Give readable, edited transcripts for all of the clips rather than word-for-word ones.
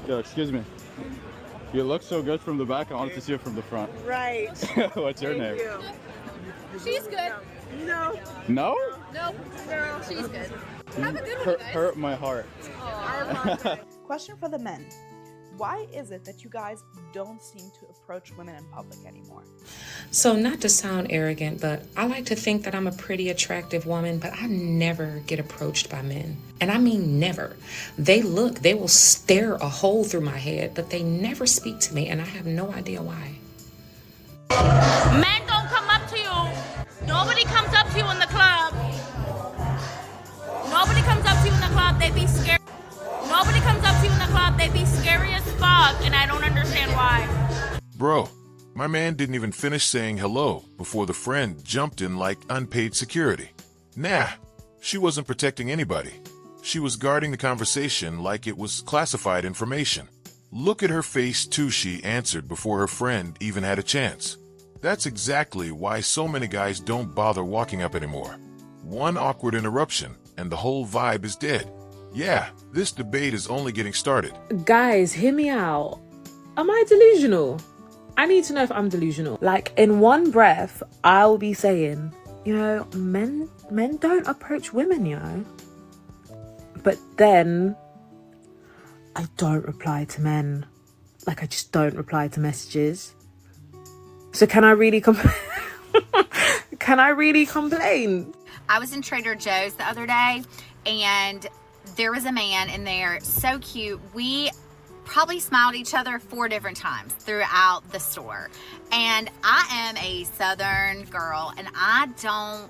Yo, excuse me. You look so good from the back. I wanted to see it from the front. Right. What's your name? You. She's good. No. No? No, she's good. Have a good one, guys. Hurt my heart. Question for the men. Why is it that you guys don't seem to approach women in public anymore? So not to sound arrogant, but I like to think that I'm a pretty attractive woman, but I never get approached by men. And I mean never. They will stare a hole through my head, but they never speak to me, and I have no idea why. Men don't come up to you. Nobody comes up to you in the club. Nobody comes up to you in the club. They be scared. Nobody comes up to you in the club. They be scary as fuck, and I don't understand why. Bro, my man didn't even finish saying hello before the friend jumped in like unpaid security. Nah, she wasn't protecting anybody. She was guarding the conversation like it was classified information. Look at her face too, she answered before her friend even had a chance. That's exactly why so many guys don't bother walking up anymore. One awkward interruption, and the whole vibe is dead. Yeah, this debate is only getting started. Guys, hear me out. Am I delusional? I need to know if I'm delusional. Like, in one breath, I'll be saying, men don't approach women, But then, I don't reply to men. Like, I just don't reply to messages. So can I really complain? Can I really complain? I was in Trader Joe's the other day, and there was a man in there, so cute. We probably smiled at each other 4 different times throughout the store. And I am a Southern girl, and I don't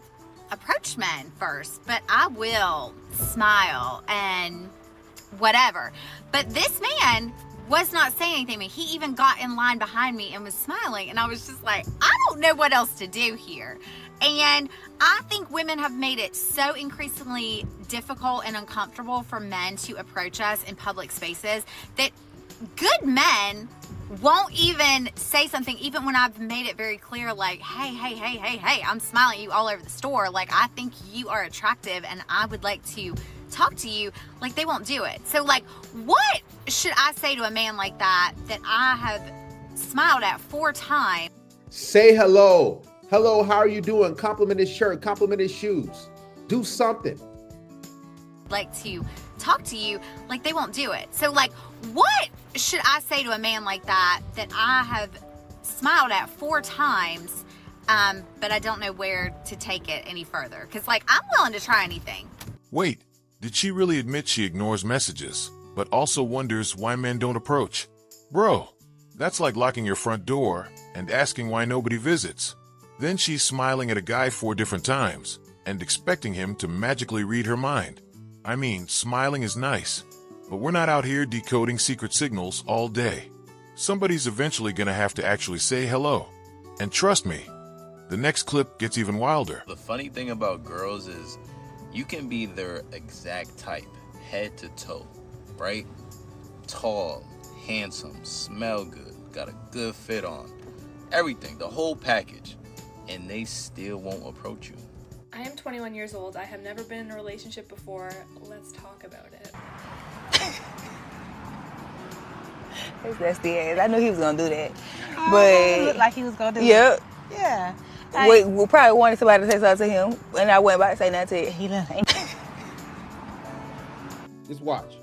approach men first, but I will smile and whatever. But this man was not saying anything to me. He even got in line behind me and was smiling, and I was just like, I don't know what else to do here. And I think women have made it so increasingly difficult and uncomfortable for men to approach us in public spaces that good men won't even say something, even when I've made it very clear, like, hey, I'm smiling at you all over the store. Like, I think you are attractive and I would like to talk to you. Like, they won't do it. So, like, what should I say to a man like that I have smiled at 4 times? Say hello. Hello, how are you doing? Compliment his shirt, compliment his shoes. Do something. Like to talk to you, like they won't do it. So like, what should I say to a man like that I have smiled at 4 times, but I don't know where to take it any further? Because like, I'm willing to try anything. Wait, did she really admit she ignores messages, but also wonders why men don't approach? Bro, that's like locking your front door and asking why nobody visits. Then she's smiling at a guy 4 different times and expecting him to magically read her mind. I mean, smiling is nice, but we're not out here decoding secret signals all day. Somebody's eventually gonna have to actually say hello. And trust me, the next clip gets even wilder. The funny thing about girls is you can be their exact type, head to toe, right? Tall, handsome, smell good, got a good fit on, everything, the whole package. And they still won't approach you. I am 21 years old. I have never been in a relationship before. Let's talk about it. That's the ass. I knew he was gonna do that. Oh, But it looked like he was gonna do yep. it. Yeah. We probably wanted somebody to say something to him, and I wasn't about to say nothing to him. He left. Just watch.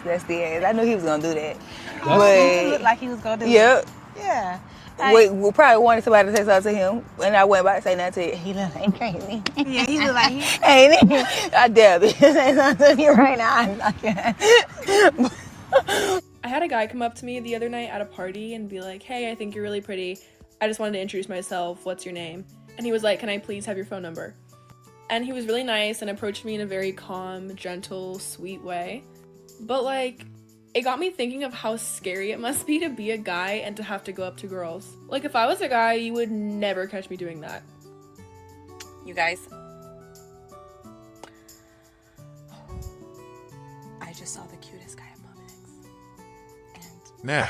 That's the ass. I knew he was gonna do that. But it looked like he was gonna do yep. it. Yeah. We probably wanted somebody to say something to him, and I wasn't about to say nothing to him. He left. Ain't crazy. Yeah, he looked like he ain't he? I dare be. Say something to you right now. I had a guy come up to me the other night at a party and be like, hey, I think you're really pretty. I just wanted to introduce myself. What's your name? And he was like, can I please have your phone number? And he was really nice and approached me in a very calm, gentle, sweet way. But like, it got me thinking of how scary it must be to be a guy and to have to go up to girls. Like, if I was a guy, you would never catch me doing that. You guys, I just saw the cutest guy at Publix. Nah,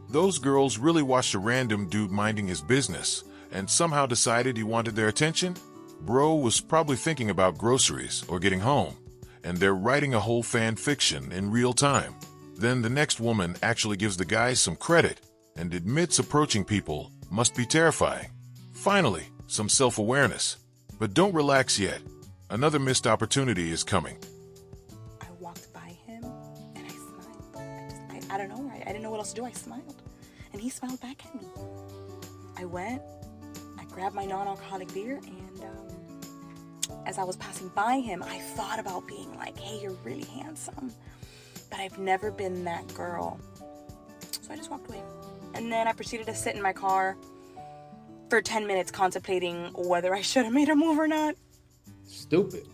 those girls really watched a random dude minding his business and somehow decided he wanted their attention? Bro was probably thinking about groceries or getting home, and they're writing a whole fan fiction in real time. Then the next woman actually gives the guy some credit and admits approaching people must be terrifying. Finally, some self-awareness. But don't relax yet. Another missed opportunity is coming. I walked by him and I smiled. I don't know. I didn't know what else to do. I smiled. And he smiled back at me. I went, I grabbed my non-alcoholic beer, and as I was passing by him, I thought about being like, hey, you're really handsome. But I've never been that girl. So I just walked away. And then I proceeded to sit in my car for 10 minutes contemplating whether I should have made a move or not. Stupid.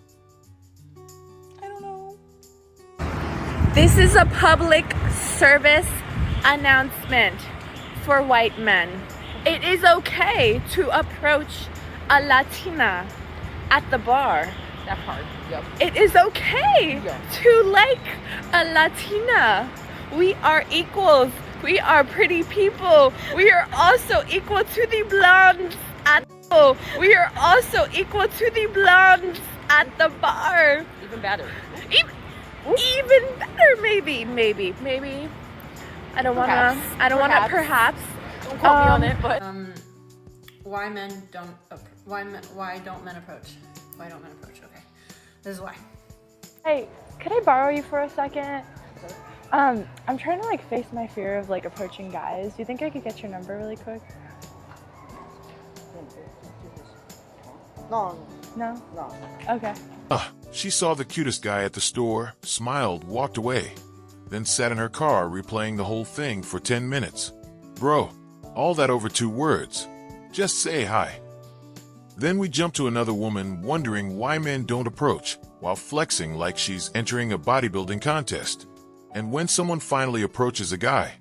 I don't know. This is a public service announcement for white men. It is okay to approach a Latina at the bar. That part, yep. It is okay to like a Latina. We are equals. We are pretty people. We are also equal to the blondes at the We are also equal to the blondes at the bar. Even better. Even better, maybe. I don't wanna. Perhaps. Don't quote me on it, but Why don't men approach? Why don't men approach? Okay, this is why. Hey, could I borrow you for a second? I'm trying to face my fear of approaching guys. Do you think I could get your number really quick? No. No? Okay. She saw the cutest guy at the store, smiled, walked away, then sat in her car replaying the whole thing for 10 minutes. Bro, all that over 2 words. Just say hi. Then we jump to another woman wondering why men don't approach, while flexing like she's entering a bodybuilding contest. And when someone finally approaches a guy,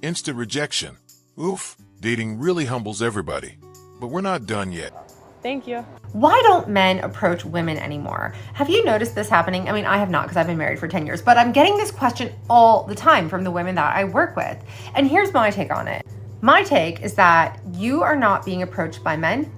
instant rejection. Oof, dating really humbles everybody. But we're not done yet. Thank you. Why don't men approach women anymore? Have you noticed this happening? I mean, I have not because I've been married for 10 years, but I'm getting this question all the time from the women that I work with. And here's my take on it. My take is that you are not being approached by men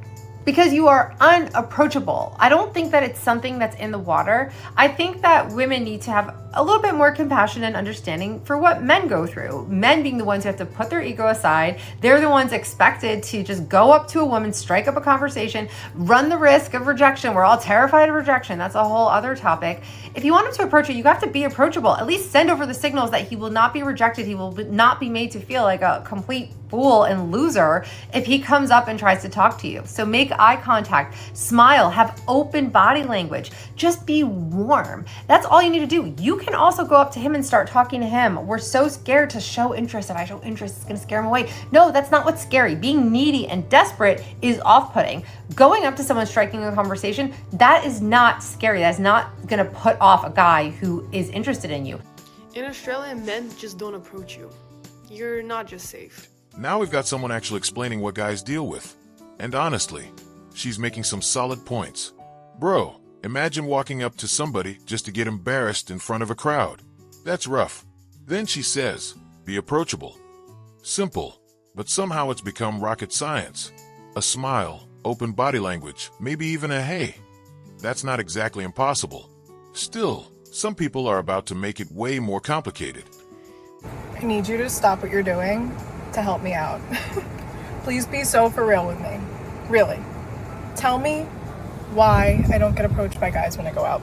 because you are unapproachable. I don't think that it's something that's in the water. I think that women need to have a little bit more compassion and understanding for what men go through. Men being the ones who have to put their ego aside. They're the ones expected to just go up to a woman, strike up a conversation, run the risk of rejection. We're all terrified of rejection. That's a whole other topic. If you want him to approach you, you have to be approachable. At least send over the signals that he will not be rejected. He will not be made to feel like a complete fool and loser if he comes up and tries to talk to you. So make eye contact, smile, have open body language. Just be warm. That's all you need to do. You can also go up to him and start talking to him. We're so scared to show interest. If I show interest, it's gonna scare him away. No, that's not what's scary. Being needy and desperate is off-putting. Going up to someone, striking a conversation, that is not scary. That's not gonna put off a guy who is interested in you. In Australia, men just don't approach you. You're not just safe. Now we've got someone actually explaining what guys deal with. And honestly, she's making some solid points. Bro, imagine walking up to somebody just to get embarrassed in front of a crowd. That's rough. Then she says, be approachable. Simple, but somehow it's become rocket science. A smile, open body language, maybe even a hey. That's not exactly impossible. Still, some people are about to make it way more complicated. I need you to stop what you're doing to help me out. Please be so for real with me. Really. Tell me why I don't get approached by guys when I go out.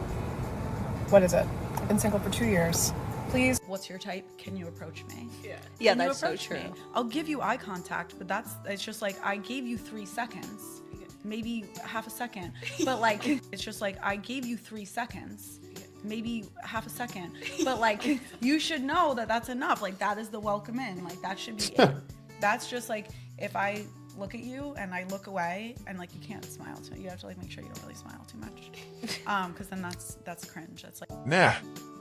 What is it? I've been single for 2 years. Please. What's your type? Can you approach me? Yeah, Can you that's so approach true. me? I'll give you eye contact, but it's just like I gave you 3 seconds, maybe half a second. But it's just like I gave you 3 seconds, maybe half a second. But you should know that that's enough. That is the welcome in. That should be it. That's just if I look at you and I look away and you can't smile to me. You have to make sure you don't really smile too much, because then that's cringe. That's Nah,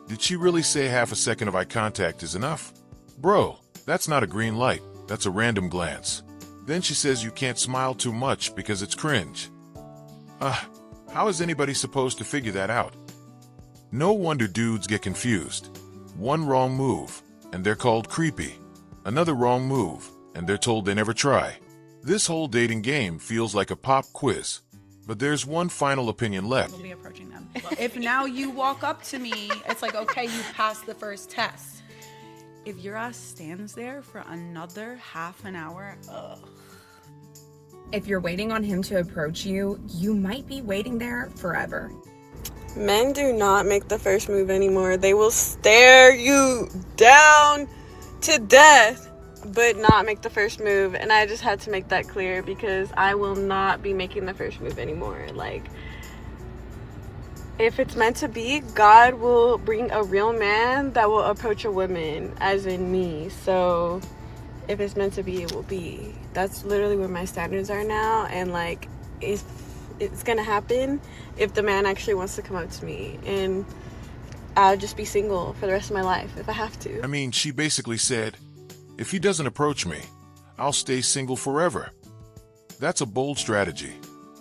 did she really say half a second of eye contact is enough? Bro, that's not a green light. That's a random glance. Then she says you can't smile too much because it's cringe. How is anybody supposed to figure that out? No wonder dudes get confused. One wrong move, and they're called creepy. Another wrong move, and they're told they never try. This whole dating game feels like a pop quiz. But there's one final opinion left. We'll be approaching them. If now you walk up to me, it's like, okay, you passed the first test. If your ass stands there for another half an hour, ugh. If you're waiting on him to approach you, you might be waiting there forever. Men do not make the first move anymore. They will stare you down to death, but not make the first move. And I just had to make that clear because I will not be making the first move anymore. Like, if it's meant to be, God will bring a real man that will approach a woman, as in me. So if it's meant to be, it will be. That's literally where my standards are now. And like, if it's gonna happen, if the man actually wants to come up to me, and I'll just be single for the rest of my life if I have to. I mean, she basically said, if he doesn't approach me, I'll stay single forever. That's a bold strategy.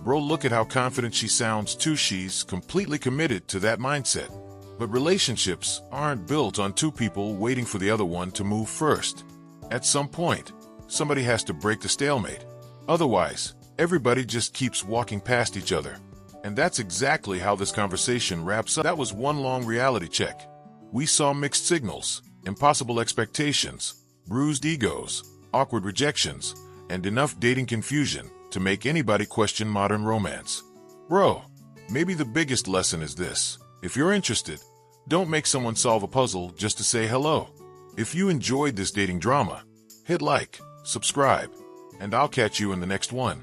Bro, look at how confident she sounds too. She's completely committed to that mindset. But relationships aren't built on two people waiting for the other one to move first. At some point, somebody has to break the stalemate. Otherwise, everybody just keeps walking past each other. And that's exactly how this conversation wraps up. That was one long reality check. We saw mixed signals, impossible expectations, bruised egos, awkward rejections, and enough dating confusion to make anybody question modern romance. Bro, maybe the biggest lesson is this. If you're interested, don't make someone solve a puzzle just to say hello. If you enjoyed this dating drama, hit like, subscribe, and I'll catch you in the next one.